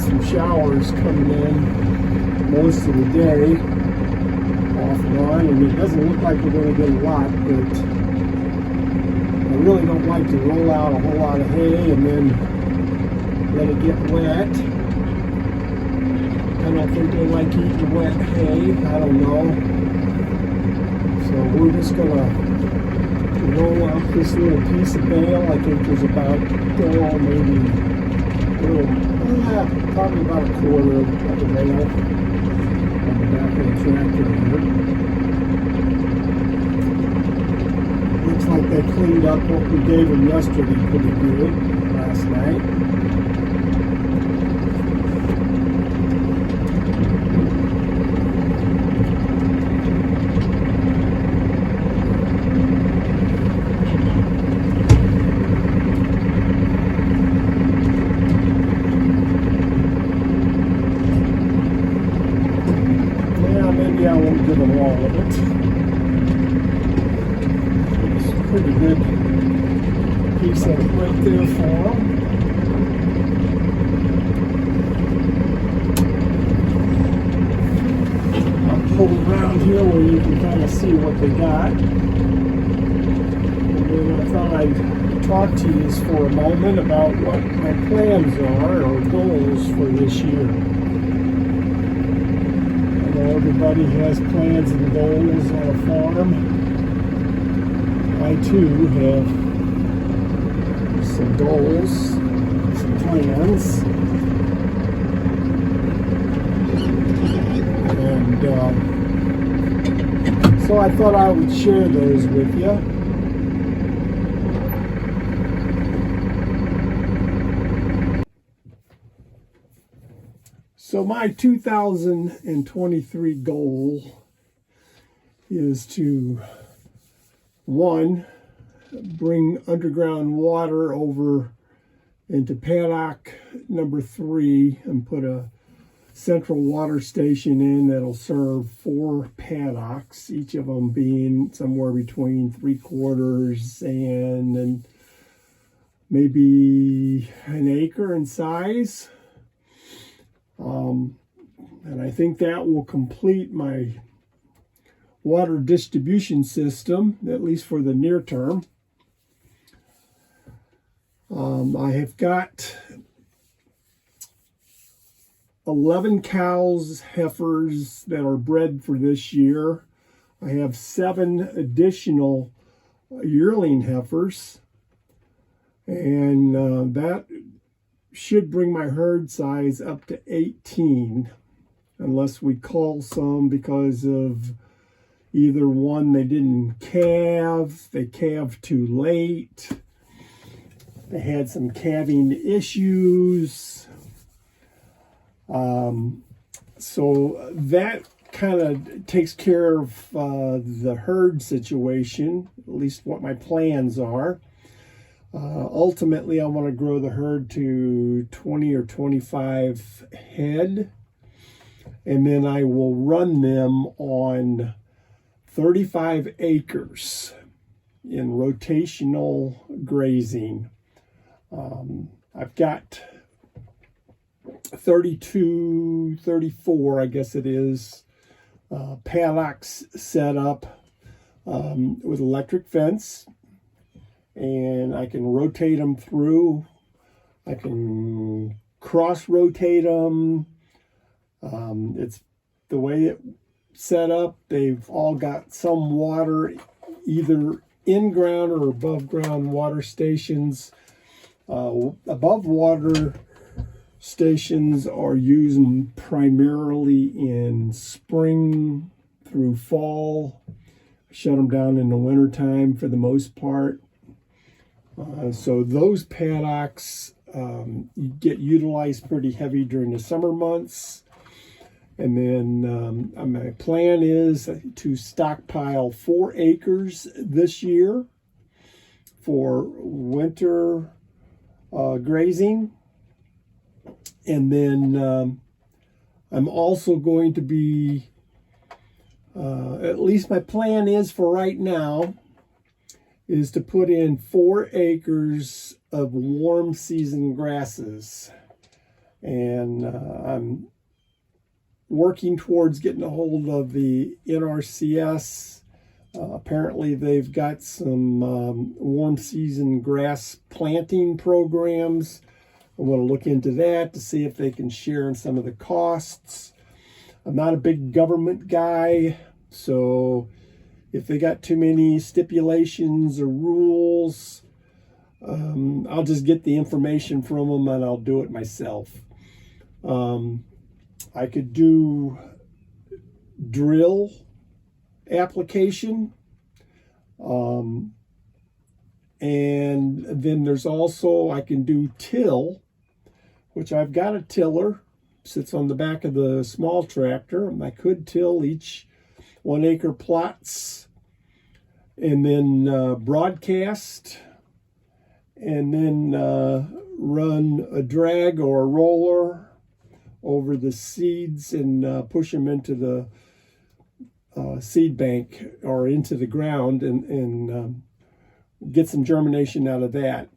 some showers coming in most of the day, off and on, and it doesn't look like we're going to get a lot, but I really don't like to roll out a whole lot of hay and then let it get wet. I don't think they like eating wet hay. I don't know. So we're just going to roll out this little piece of bale. I think there's about, maybe a little, probably about a quarter of the bale on the back of the tractor here. Looks like they cleaned up what we gave them yesterday pretty good last night. Maybe I won't give them all of it. It's a pretty good piece of it right there for them. I'll pull around here where you can kind of see what they got. And then I thought I'd talk to you for a moment about what my plans are or goals for this year. Everybody has plans and goals on a farm. I too have some goals, some plans, and so I thought I would share those with you. So my 2023 goal is to, one, bring underground water over into paddock number 3 and put a central water station in that'll serve 4 paddocks, each of them being somewhere between 3/4 and maybe an acre in size. And I think that will complete my water distribution system, at least for the near term. I have got 11 cows, heifers that are bred for this year. I have 7 additional yearling heifers, and that should bring my herd size up to 18, unless we cull some because of either one, they didn't calve, they calved too late, they had some calving issues. So that kind of takes care of the herd situation, at least what my plans are. Ultimately, I want to grow the herd to 20 or 25 head, and then I will run them on 35 acres in rotational grazing. I've got 32, 34, I guess it is, paddocks set up with electric fence. And I can rotate them through. I can cross-rotate them. It's the way it's set up. They've all got some water, either in-ground or above-ground water stations. Above water stations are used primarily in spring through fall. Shut them down in the wintertime for the most part. So those paddocks get utilized pretty heavy during the summer months. And then my plan is to stockpile 4 acres this year for winter grazing. And then I'm also going to be, at least my plan is for right now, is to put in 4 acres of warm season grasses. And I'm working towards getting a hold of the NRCS. Apparently they've got some warm season grass planting programs. I want to look into that to see if they can share in some of the costs. I'm not a big government guy, so if they got too many stipulations or rules, I'll just get the information from them and I'll do it myself. I could do drill application. And then there's also, I can do till, which I've got a tiller, sits on the back of the small tractor. I could till each 1 acre plots and then broadcast and then run a drag or a roller over the seeds and push them into the seed bank or into the ground and get some germination out of that.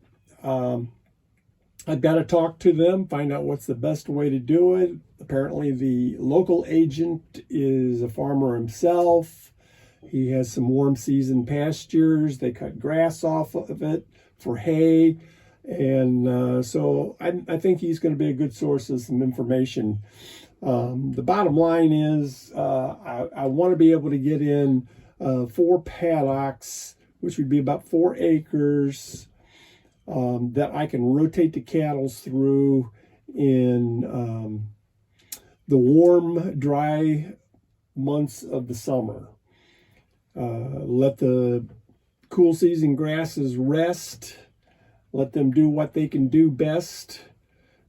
I've got to talk to them, find out what's the best way to do it. Apparently the local agent is a farmer himself. He has some warm season pastures. They cut grass off of it for hay. And so I think he's going to be a good source of some information. The bottom line is I want to be able to get in 4 paddocks, which would be about 4 acres, that I can rotate the cattle through in the warm, dry months of the summer. Let the cool season grasses rest. Let them do what they can do best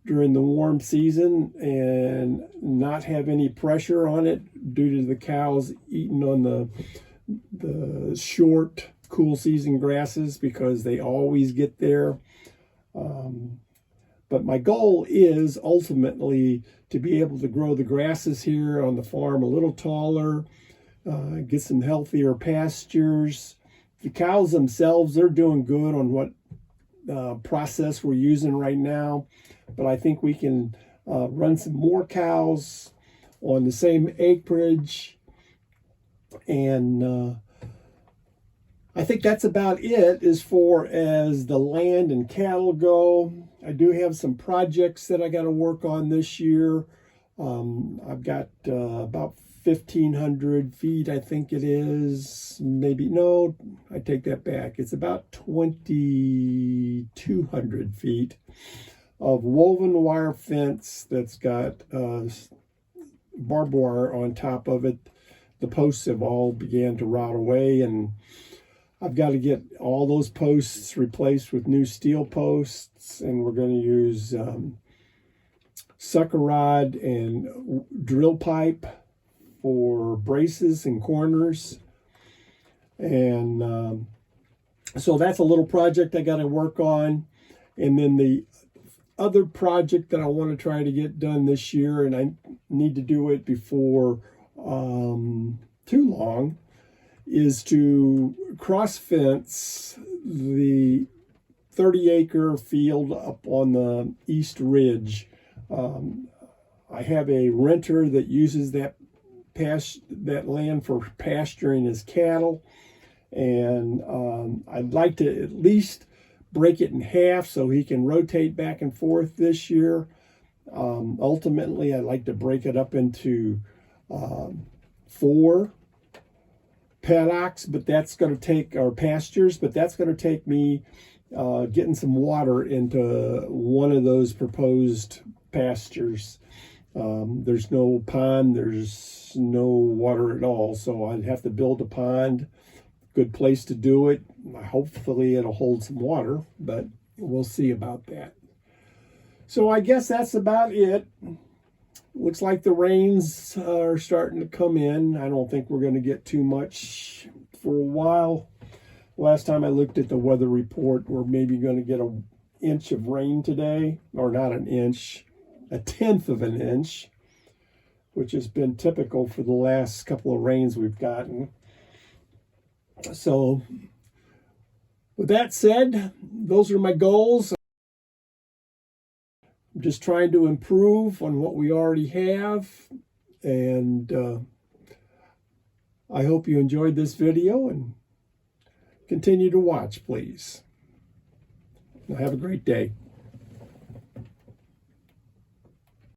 during the warm season and not have any pressure on it due to the cows eating on the short cool season grasses, because they always get there. But my goal is ultimately to be able to grow the grasses here on the farm a little taller, get some healthier pastures. The cows themselves, they're doing good on what process we're using right now, but I think we can run some more cows on the same acreage, and I think that's about it as far as the land and cattle go. I do have some projects that I got to work on this year. I've got about 1,500 feet, I think it is. Maybe, no, I take that back. It's about 2,200 feet of woven wire fence that's got barbed wire on top of it. The posts have all began to rot away, and I've got to get all those posts replaced with new steel posts, and we're going to use sucker rod and drill pipe for braces and corners. And so that's a little project I got to work on. And then the other project that I want to try to get done this year, and I need to do it before too long, is to cross fence the 30-acre field up on the East Ridge. I have a renter that uses that land for pasturing his cattle, and I'd like to at least break it in half so he can rotate back and forth this year. Ultimately, I'd like to break it up into 4 paddocks, but that's going to take our pastures, but that's going to take me getting some water into one of those proposed pastures. There's no pond, there's no water at all, so I'd have to build a pond. Good place to do it. Hopefully it'll hold some water, but we'll see about that. So I guess that's about it. Looks like the rains are starting to come in. I don't think we're going to get too much for a while. Last time I looked at the weather report, we're maybe going to get an inch of rain today, or not an inch, 1/10 of an inch, which has been typical for the last couple of rains we've gotten. So with that said, those are my goals. just trying to improve on what we already have, and I hope you enjoyed this video and continue to watch, please. Have a great day.